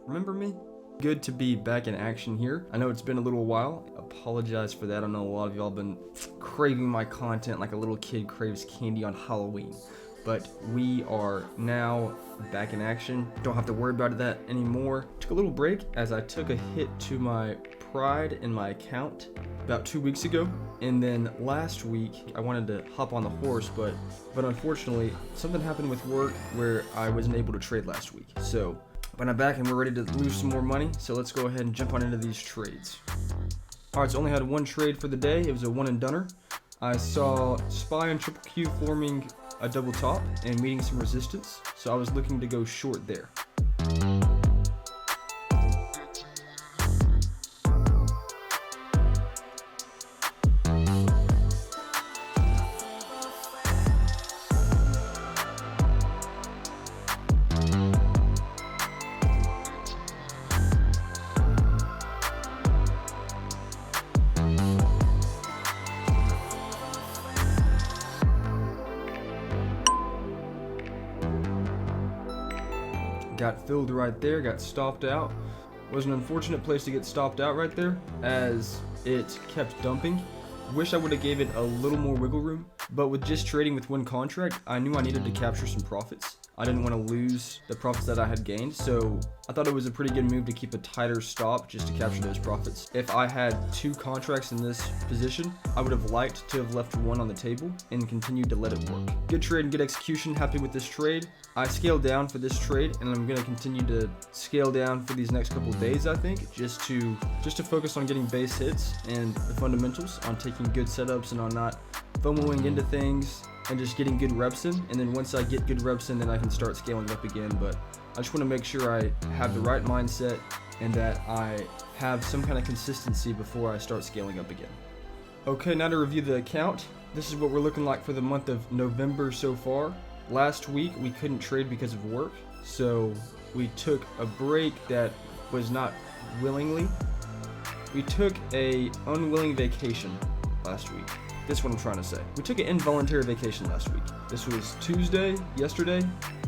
Remember me? Good to be back in action here. I know it's been a little while. Apologize for that. I know a lot of y'all been craving my content like a little kid craves candy on Halloween. But we are now back in action. Don't have to worry about that anymore. Took a little break as I took a hit to my pride in my account about 2 weeks ago. And then last week I wanted to hop on the horse, but unfortunately something happened with work where I wasn't able to trade last week. But I'm back and we're ready to lose some more money. So let's go ahead and jump on into these trades. Alright, so only had one trade for the day. It was a one and doneer. I saw SPY and Triple Q forming a double top and meeting some resistance. So I was looking to go short there. Got filled right there, got stopped out. Was an unfortunate place to get stopped out right there as it kept dumping. Wish I would have gave it a little more wiggle room, but with just trading with one contract, I knew I needed to capture some profits. I didn't want to lose the profits that I had gained, so I thought it was a pretty good move to keep a tighter stop just to capture those profits. If I had two contracts in this position, I would have liked to have left one on the table and continued to let it work. Good trade and good execution, happy with this trade. I scaled down for this trade and I'm going to continue to scale down for these next couple of days, I think, just to focus on getting base hits and the fundamentals, on taking good setups and on not FOMOing into things and just getting good reps in. And then once I get good reps in, then I can start scaling up again. But I just want to make sure I have the right mindset and that I have some kind of consistency before I start scaling up again. Okay, now to review the account. This is what we're looking like for the month of November so far. Last week we couldn't trade because of work, so we took a break that was not willingly. We took a unwilling vacation last week. That's what I'm trying to say. We took an involuntary vacation last week. This was Tuesday, yesterday.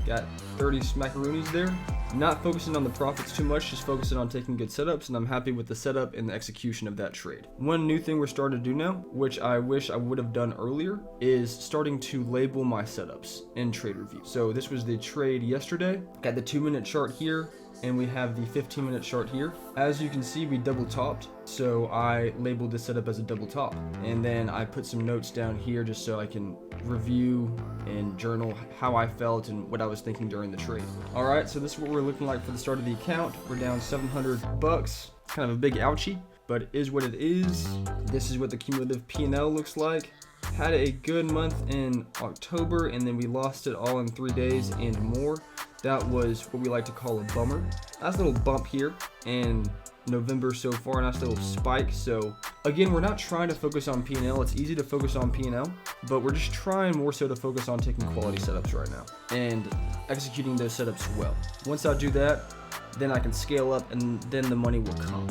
Got 30 smackaroonies there. Not focusing on the profits too much, just focusing on taking good setups, and I'm happy with the setup and the execution of that trade. One new thing we're starting to do now, which I wish I would have done earlier, is starting to label my setups in trade review. So this was the trade yesterday. Got the 2-minute chart here, and we have the 15-minute chart here. As you can see, we double topped, so I labeled this setup as a double top. And then I put some notes down here just so I can review and journal how I felt and what I was thinking during the trade. All right, so this is what we're looking like for the start of the account. We're down $700. Kind of a big ouchie, but it is what it is. This is what the cumulative P&L looks like. Had a good month in October, and then we lost it all in 3 days and more. That was what we like to call a bummer. Nice little bump here in November so far, nice little spike. So again, we're not trying to focus on P&L. It's easy to focus on P&L, but we're just trying more so to focus on taking quality setups right now and executing those setups well. Once I do that, then I can scale up and then the money will come.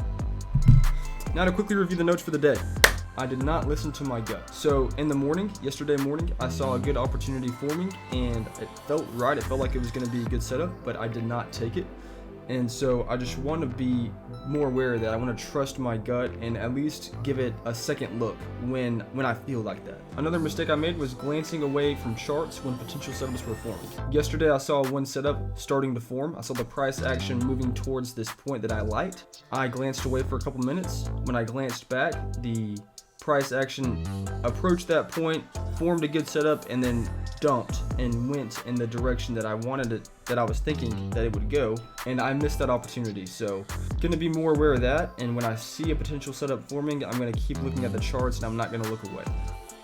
Now to quickly review the notes for the day. I did not listen to my gut. So in the morning, yesterday morning, I saw a good opportunity forming and it felt right. It felt like it was going to be a good setup, but I did not take it. And so I just want to be more aware of that. I want to trust my gut and at least give it a second look when I feel like that. Another mistake I made was glancing away from charts when potential setups were forming. Yesterday I saw one setup starting to form. I saw the price action moving towards this point that I liked. I glanced away for a couple minutes. When I glanced back, the price action approached that point, formed a good setup, and then dumped and went in the direction that I wanted it, that I was thinking that it would go, and I missed that opportunity. So gonna be more aware of that, and when I see a potential setup forming, I'm gonna keep looking at the charts and I'm not gonna look away.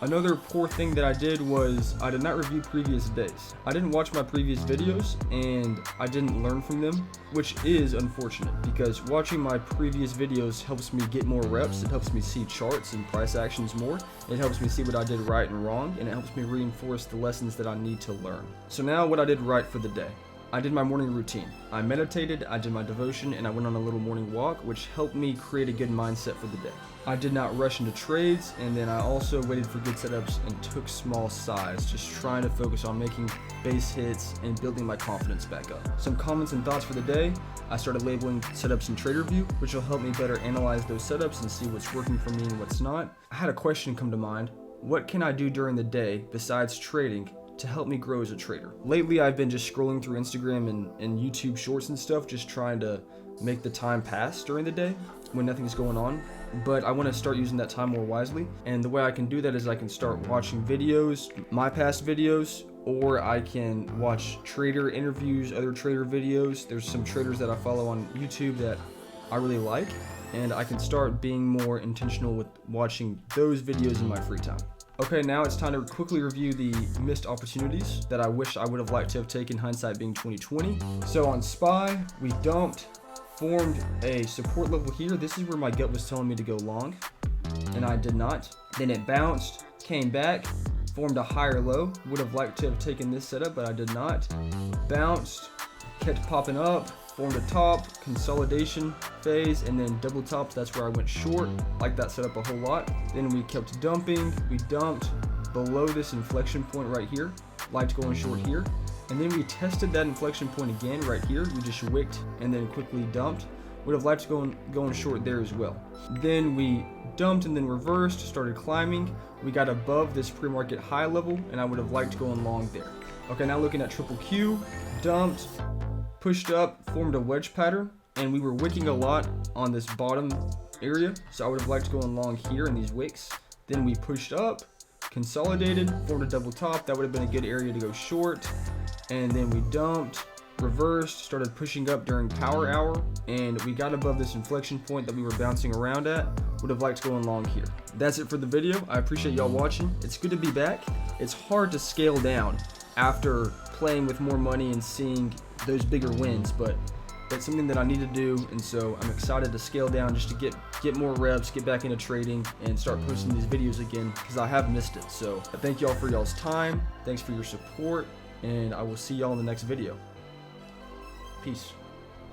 Another poor thing that I did was I did not review previous days. I didn't watch my previous videos and I didn't learn from them, which is unfortunate because watching my previous videos helps me get more reps. It helps me see charts and price actions more. It helps me see what I did right and wrong, and it helps me reinforce the lessons that I need to learn. So now what I did right for the day. I did my morning routine. I meditated, I did my devotion, and I went on a little morning walk, which helped me create a good mindset for the day. I did not rush into trades, and then I also waited for good setups and took small size, just trying to focus on making base hits and building my confidence back up. Some comments and thoughts for the day. I started labeling setups in TraderView, which will help me better analyze those setups and see what's working for me and what's not. I had a question come to mind. What can I do during the day besides trading to help me grow as a trader? Lately, I've been just scrolling through Instagram and YouTube shorts and stuff, just trying to make the time pass during the day when nothing's going on. But I want to start using that time more wisely. And the way I can do that is I can start watching videos, my past videos, or I can watch trader interviews, other trader videos. There's some traders that I follow on YouTube that I really like, and I can start being more intentional with watching those videos in my free time. Okay, now it's time to quickly review the missed opportunities that I wish I would have liked to have taken, hindsight being 2020. So on SPY, we dumped, formed a support level here. This is where my gut was telling me to go long, and I did not. Then it bounced, came back, formed a higher low. Would have liked to have taken this setup, but I did not. Bounced, kept popping up, formed a top, consolidation phase, and then double tops. That's where I went short. Like that setup a whole lot. Then we kept dumping. We dumped below this inflection point right here. Liked going short here. And then we tested that inflection point again right here. We just wicked and then quickly dumped. Would have liked going short there as well. Then we dumped and then reversed, started climbing. We got above this pre-market high level, and I would have liked going long there. Okay, now looking at triple Q, dumped, pushed up, formed a wedge pattern, and we were wicking a lot on this bottom area, so I would have liked going long here in these wicks. Then we pushed up, consolidated, formed a double top. That would have been a good area to go short. And then we dumped, reversed, started pushing up during power hour, and we got above this inflection point that we were bouncing around at. Would have liked going long here. That's it for the video. I appreciate y'all watching. It's good to be back. It's hard to scale down after playing with more money and seeing those bigger wins, but that's something that I need to do, and so I'm excited to scale down just to get more reps, get back into trading, and start posting these videos again, because I have missed it. So thank y'all for y'all's time. Thanks for your support, and I will see y'all in the next video. Peace.